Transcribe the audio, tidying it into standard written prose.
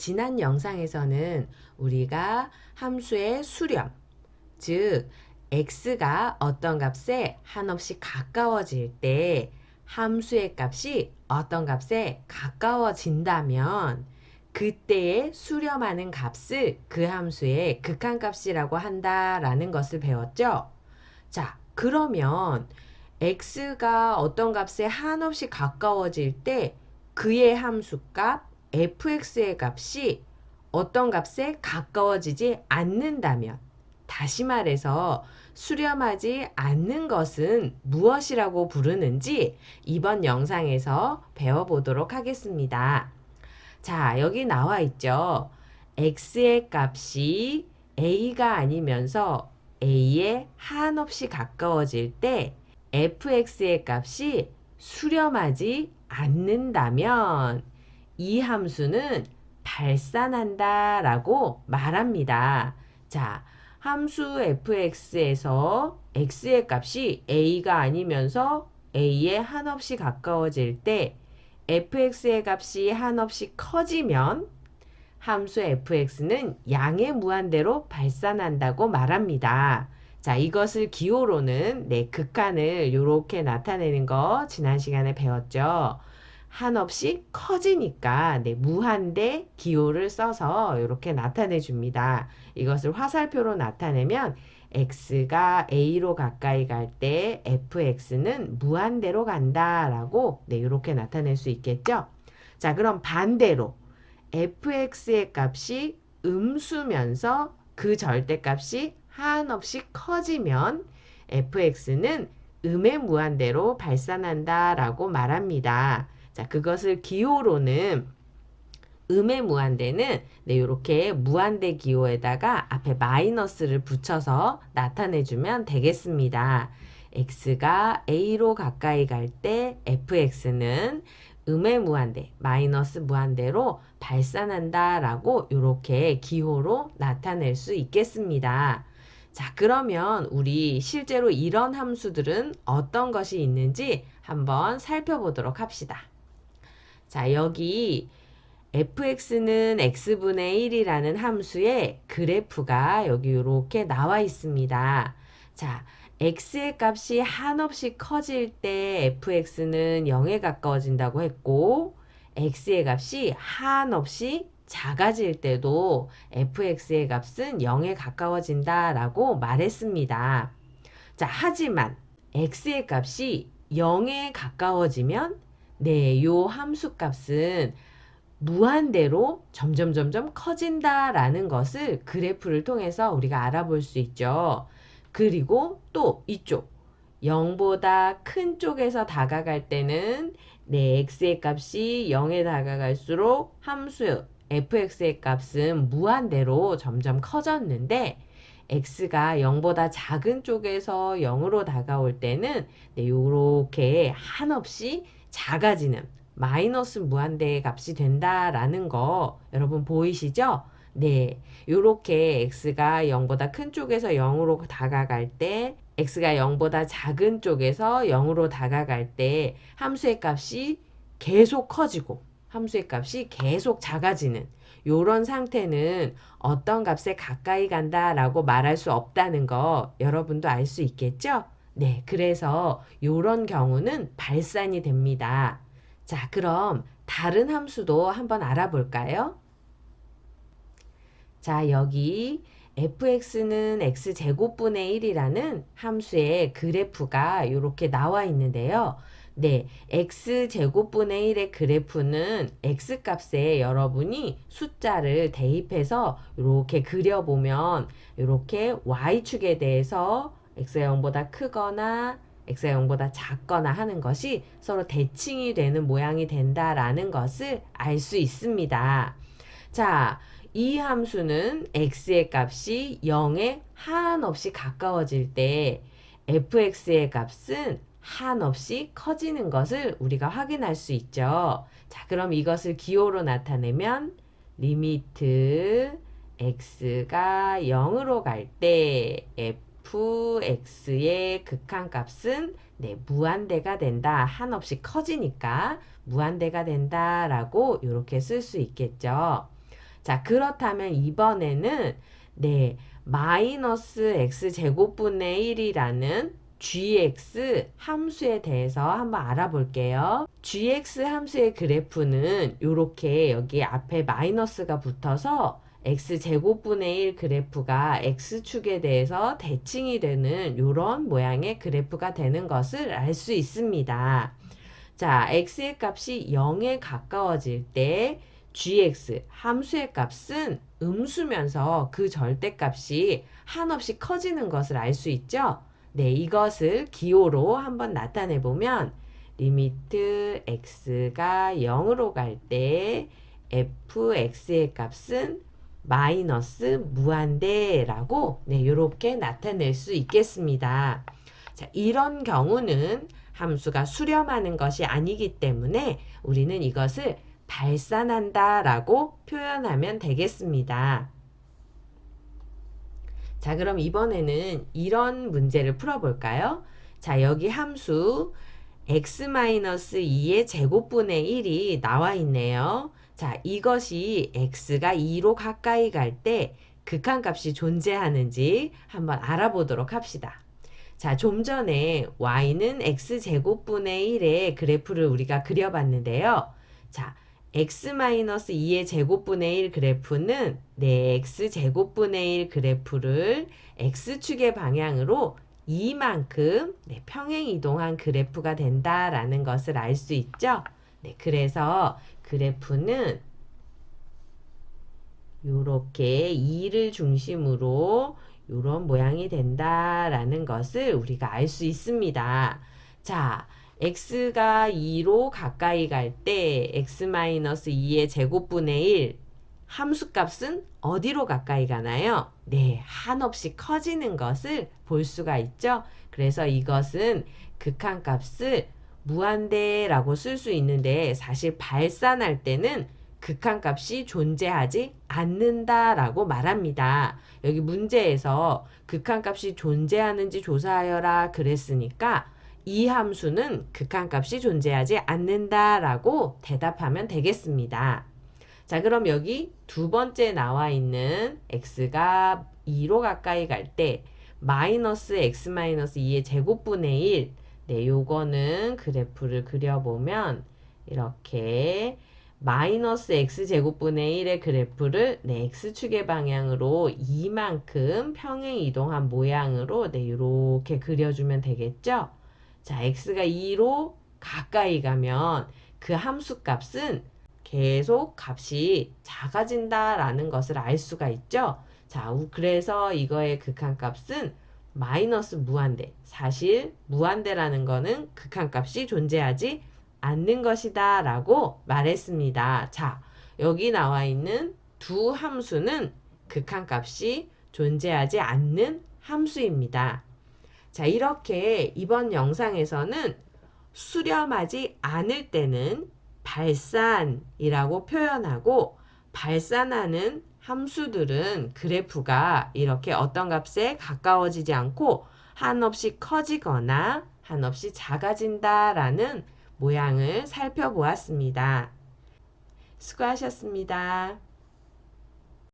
지난 영상에서는 우리가 함수의 수렴, 즉 x가 어떤 값에 한없이 가까워질 때 함수의 값이 어떤 값에 가까워진다면 그때에 수렴하는 값을 그 함수의 극한값이라고 한다라는 것을 배웠죠. 자, 그러면 x가 어떤 값에 한없이 가까워질 때 그의 함수값 fx의 값이 어떤 값에 가까워지지 않는다면, 다시 말해서 수렴하지 않는 것은 무엇이라고 부르는지 이번 영상에서 배워보도록 하겠습니다. 자, 여기 나와 있죠. x의 값이 a가 아니면서 a에 한없이 가까워질 때 fx의 값이 수렴하지 않는다면 이 함수는 발산한다 라고 말합니다. 자, 함수 fx에서 x의 값이 a가 아니면서 a에 한없이 가까워질 때 fx의 값이 한없이 커지면 함수 fx는 양의 무한대로 발산한다고 말합니다. 자, 이것을 기호로는 극한을 이렇게 나타내는 거 지난 시간에 배웠죠. 한없이 커지니까 무한대 기호를 써서 이렇게 나타내 줍니다. 이것을 화살표로 나타내면 x가 a로 가까이 갈 때 fx는 무한대로 간다라고 이렇게 나타낼 수 있겠죠. 자, 그럼 반대로 fx의 값이 음수면서 그 절대값이 한없이 커지면 fx는 음의 무한대로 발산한다라고 말합니다. 자, 그것을 기호로는 음의 무한대는 이렇게 무한대 기호에다가 앞에 마이너스를 붙여서 나타내주면 되겠습니다. x가 a로 가까이 갈 때 fx는 음의 무한대, 마이너스 무한대로 발산한다 라고 이렇게 기호로 나타낼 수 있겠습니다. 자, 그러면 우리 실제로 이런 함수들은 어떤 것이 있는지 한번 살펴보도록 합시다. 자, 여기 fx는 x분의 1이라는 함수의 그래프가 여기 이렇게 나와 있습니다. 자, x의 값이 한없이 커질 때 fx는 0에 가까워진다고 했고, x의 값이 한없이 작아질 때도 fx의 값은 0에 가까워진다라고 말했습니다. 자, 하지만 x의 값이 0에 가까워지면 요 함수 값은 무한대로 점점 커진다라는 것을 그래프를 통해서 우리가 알아볼 수 있죠. 그리고 또 이쪽 0보다 큰 쪽에서 다가갈 때는 x의 값이 0에 다가갈수록 함수 fx의 값은 무한대로 점점 커졌는데 x가 0보다 작은 쪽에서 0으로 다가올 때는 이렇게 한없이 작아지는 마이너스 무한대의 값이 된다라는 거 여러분 보이시죠? 네, 이렇게 x가 0보다 큰 쪽에서 0으로 다가갈 때 x가 0보다 작은 쪽에서 0으로 다가갈 때 함수의 값이 계속 커지고 함수의 값이 계속 작아지는 이런 상태는 어떤 값에 가까이 간다라고 말할 수 없다는 거 여러분도 알 수 있겠죠? 네, 그래서 이런 경우는 발산이 됩니다. 자, 그럼 다른 함수도 한번 알아볼까요? 자, 여기 fx는 x제곱분의 1이라는 함수의 그래프가 이렇게 나와 있는데요. 네, x제곱분의 1의 그래프는 x값에 여러분이 숫자를 대입해서 이렇게 그려보면 이렇게 y축에 대해서 x가 0보다 크거나 x가 0보다 작거나 하는 것이 서로 대칭이 되는 모양이 된다라는 것을 알 수 있습니다. 자, 이 함수는 x의 값이 0에 한없이 가까워질 때 fx의 값은 한없이 커지는 것을 우리가 확인할 수 있죠. 자, 그럼 이것을 기호로 나타내면 리미트 x가 0으로 갈 때 fx의 극한값은 무한대가 된다. 한없이 커지니까 무한대가 된다라고 이렇게 쓸 수 있겠죠. 자, 그렇다면 이번에는 네, 마이너스 x제곱분의 1이라는 gx 함수에 대해서 한번 알아볼게요. gx 함수의 그래프는 이렇게 여기 앞에 마이너스가 붙어서 x제곱분의 1 그래프가 x축에 대해서 대칭이 되는 이런 모양의 그래프가 되는 것을 알 수 있습니다. 자, x의 값이 0에 가까워질 때 gx 함수의 값은 음수면서 그 절대값이 한없이 커지는 것을 알 수 있죠? 네, 이것을 기호로 한번 나타내 보면 리미트 x가 0으로 갈 때 fx의 값은 마이너스 무한대라고 네, 이렇게 나타낼 수 있겠습니다. 자, 이런 경우는 함수가 수렴하는 것이 아니기 때문에 우리는 이것을 발산한다 라고 표현하면 되겠습니다. 자, 그럼 이번에는 이런 문제를 풀어볼까요? 자, 여기 함수 x-2의 제곱분의 1이 나와 있네요. 자, 이것이 x가 2로 가까이 갈 때 극한값이 존재하는지 한번 알아보도록 합시다. 자, 좀 전에 y는 x제곱분의 1의 그래프를 우리가 그려봤는데요. 자, x-2의 제곱분의 1 그래프는 네, x제곱분의 1 그래프를 x축의 방향으로 이만큼 네, 평행 이동한 그래프가 된다라는 것을 알 수 있죠. 네, 그래서 그래프는 이렇게 2를 중심으로 이런 모양이 된다라는 것을 우리가 알 수 있습니다. 자, x가 2로 가까이 갈 때 x-2의 제곱분의 1 함수값은 어디로 가까이 가나요? 네, 한없이 커지는 것을 볼 수가 있죠. 그래서 이것은 극한값을 무한대라고 쓸 수 있는데 사실 발산할 때는 극한값이 존재하지 않는다라고 말합니다. 여기 문제에서 극한값이 존재하는지 조사하여라 그랬으니까 이 함수는 극한값이 존재하지 않는다라고 대답하면 되겠습니다. 자, 그럼 여기 두 번째 나와 있는 x가 2로 가까이 갈 때 마이너스 x-2의 제곱분의 1 네, 요거는 그래프를 그려보면 이렇게 마이너스 x제곱분의 1의 그래프를 네, x축의 방향으로 이만큼 평행 이동한 모양으로 네, 이렇게 그려주면 되겠죠? 자, x가 2로 가까이 가면 그 함수 값은 계속 값이 작아진다라는 것을 알 수가 있죠? 자, 그래서 이거의 극한값은 마이너스 무한대. 사실 무한대라는 거는 극한값이 존재하지 않는 것이다 라고 말했습니다. 자, 여기 나와 있는 두 함수는 극한값이 존재하지 않는 함수입니다. 자, 이렇게 이번 영상에서는 수렴하지 않을 때는 발산이라고 표현하고 발산하는 함수들은 그래프가 이렇게 어떤 값에 가까워지지 않고 한없이 커지거나 한없이 작아진다라는 모양을 살펴보았습니다. 수고하셨습니다.